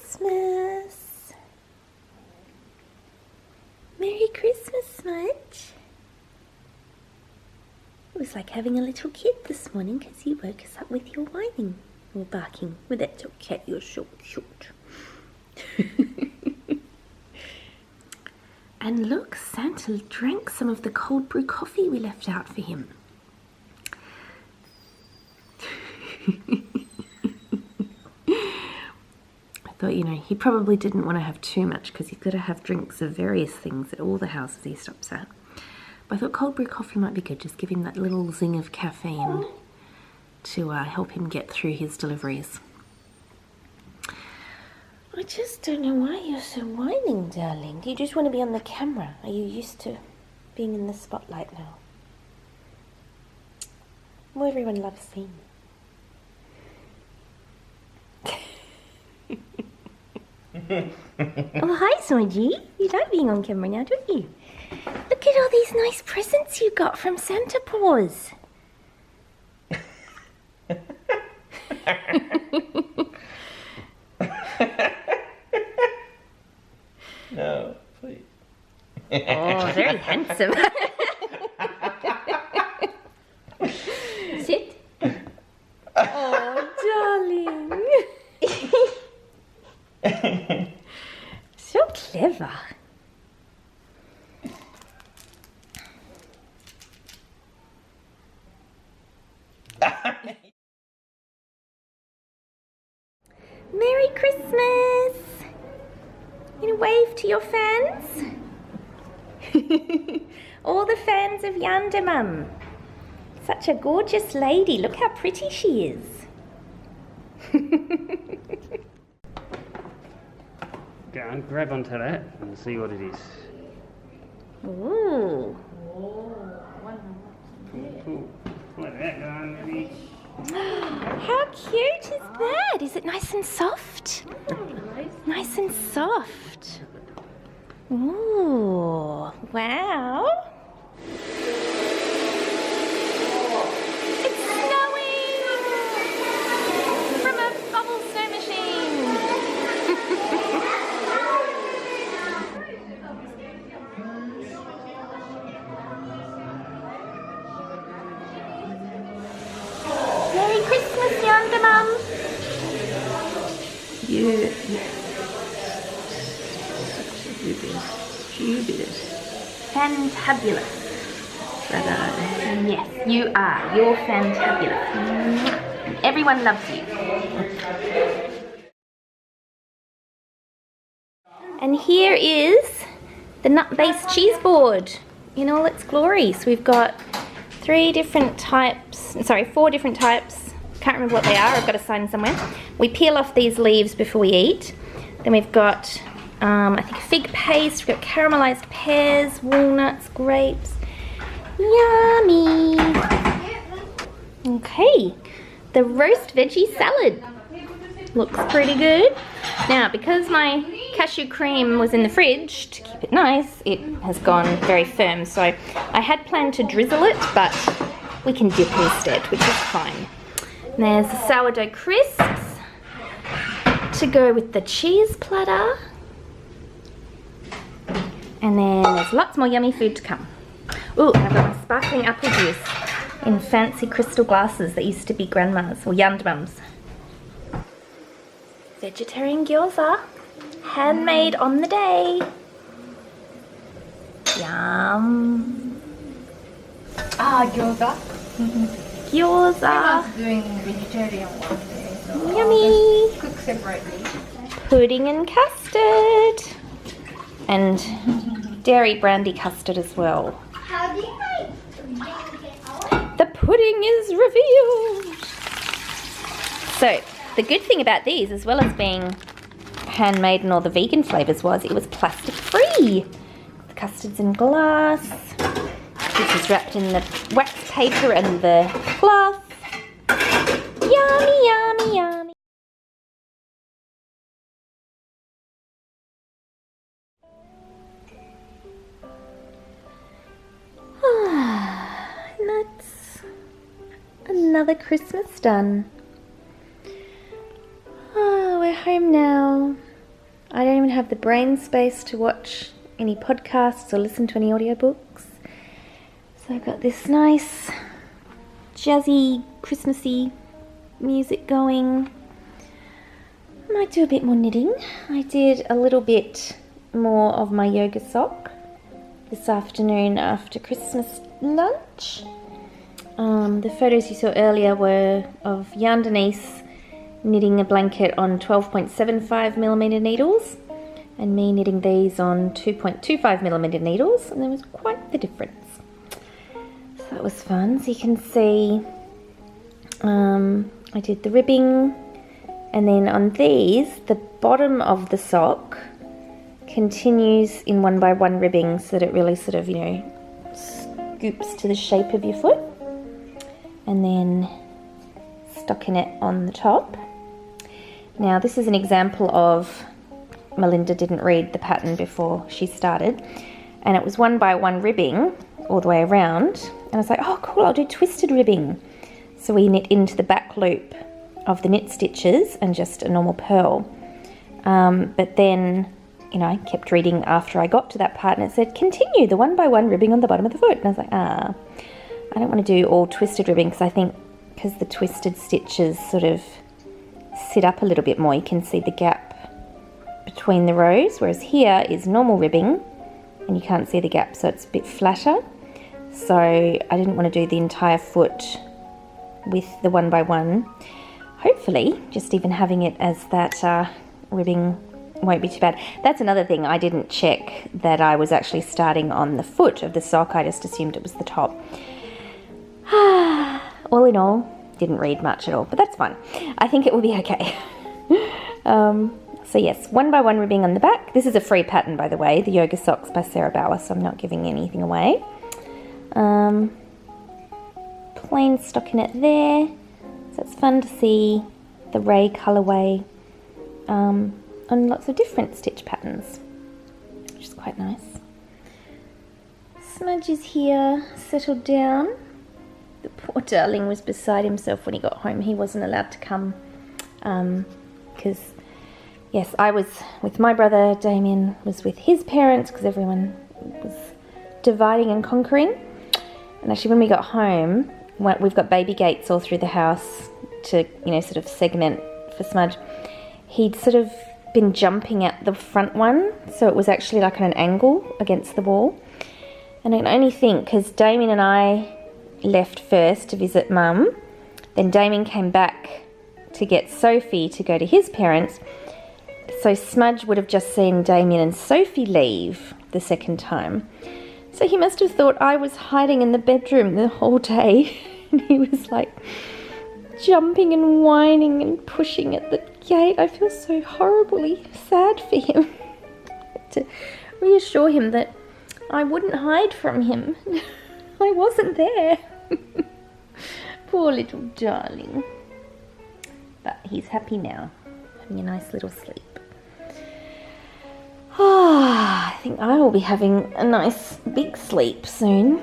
Christmas. Merry Christmas, Smudge. It was like having a little kid this morning because you woke us up with your whining or barking. Well, that's okay, you're short. And look, Santa drank some of the cold brew coffee we left out for him. I thought, you know, he probably didn't want to have too much because he's got to have drinks of various things at all the houses he stops at. But I thought cold brew coffee might be good, just give him that little zing of caffeine to help him get through his deliveries. I just don't know why you're so whining, darling. Do you just want to be on the camera? Are you used to being in the spotlight now? Well, everyone loves seeing you. Oh, hi, Smudgy. You like being on camera now, don't you? Look at all these nice presents you got from Santa Paws. No, please. Oh, very handsome. Sit. Oh, darling. So clever. Merry Christmas! You gonna wave to your fans? All the fans of YarnderMum. Such a gorgeous lady. Look how pretty she is. Go and grab onto that and see what it is. Ooh. Cool. Let that go on, maybe. How cute is that? Is it nice and soft? Nice and soft. Ooh, wow. It's snowing from a bubble snow machine. Merry Christmas, YarnderMum. You fantabulous. Yes, you are. You're fantabulous. Everyone loves you. And here is the nut-based cheese board in all its glory. So we've got four different types. Can't remember what they are. I've got a sign somewhere. We peel off these leaves before we eat. Then we've got, I think, fig paste. We've got caramelized pears, walnuts, grapes. Yummy. Okay, the roast veggie salad looks pretty good. Now, because my cashew cream was in the fridge to keep it nice, it has gone very firm. So I had planned to drizzle it, but we can dip instead, which is fine. And there's the sourdough crisps to go with the cheese platter. And then there's lots more yummy food to come. Ooh, and I've got my sparkling apple juice in fancy crystal glasses that used to be grandma's or YarnderMum's. Vegetarian gyoza, handmade on the day. Yum. Ah, gyoza. Gyoza. Emma's doing vegetarian one day, so Yummy. I'll just cook separately. Pudding and custard. And dairy brandy custard as well. How do you like? The pudding is revealed. So, the good thing about these, as well as being handmade and all the vegan flavours, was it was plastic free. The custard's in glass. This is wrapped in the wax paper and the cloth. Yummy, yummy, yummy. And that's another Christmas done. Oh, we're home now. I don't even have the brain space to watch any podcasts or listen to any audiobooks. So I've got this nice jazzy, Christmassy music going. I might do a bit more knitting. I did a little bit more of my yoga sock this afternoon after Christmas lunch. The photos you saw earlier were of Yarn Denise knitting a blanket on 12.75mm needles and me knitting these on 2.25mm needles, and there was quite the difference. So that was fun. So you can see I did the ribbing, and then on these the bottom of the sock continues in 1x1 ribbing so that it really sort of, you know, scoops to the shape of your foot, and then stocking it on the top. Now this is an example of Melinda didn't read the pattern before she started, and it was 1x1 ribbing all the way around, and I was like, oh cool, I'll do twisted ribbing. So we knit into the back loop of the knit stitches and just a normal purl. But then, you know, I kept reading after I got to that part, and it said continue the 1x1 ribbing on the bottom of the foot, and I was like, I don't want to do all twisted ribbing, because I think because the twisted stitches sort of sit up a little bit more, you can see the gap between the rows, whereas here is normal ribbing and you can't see the gap, so it's a bit flatter. So I didn't want to do the entire foot with the 1x1. Hopefully just even having it as that ribbing won't be too bad. That's another thing, I didn't check that I was actually starting on the foot of the sock. I just assumed it was the top. All in all, didn't read much at all, but that's fine. I think it will be okay. So yes, 1x1 ribbing on the back. This is a free pattern, by the way, the Yoga Socks by Sarah Bauer, so I'm not giving anything away. Plain stockinette there, so it's fun to see the Ray colourway on lots of different stitch patterns, which is quite nice. Smudge is here, settled down. The poor darling was beside himself when he got home. He wasn't allowed to come because, yes, I was with my brother, Damien was with his parents, because everyone was dividing and conquering. And actually when we got home, we've got baby gates all through the house to, you know, sort of segment for Smudge. He'd sort of been jumping at the front one, so it was actually like at an angle against the wall. And I can only think, because Damien and I left first to visit Mum, then Damien came back to get Sophie to go to his parents, so Smudge would have just seen Damien and Sophie leave the second time. So he must have thought I was hiding in the bedroom the whole day, and he was like jumping and whining and pushing at the gate. I feel so horribly sad for him. To reassure him that I wouldn't hide from him. I wasn't there. Poor little darling. But he's happy now, having a nice little sleep. I think I will be having a nice big sleep soon.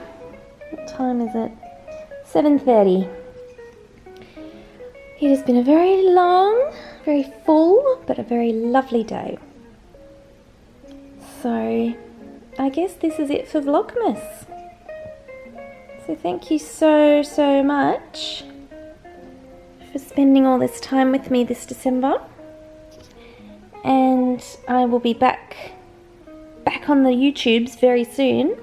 What time is it? 7:30. It has been a very long, very full, but a very lovely day. So I guess this is it for Vlogmas. So thank you so much for spending all this time with me this December. And I will be back on the YouTubes very soon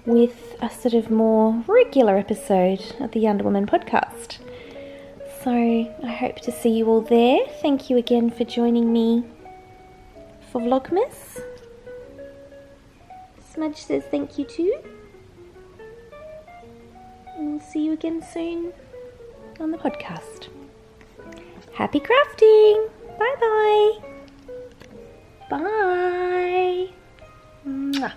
with a sort of more regular episode of the YarnderWoman podcast. So I hope to see you all there. Thank you again for joining me for Vlogmas. Smudge says thank you too. And we'll see you again soon on the podcast. Happy crafting! Bye bye! Bye! Mwah.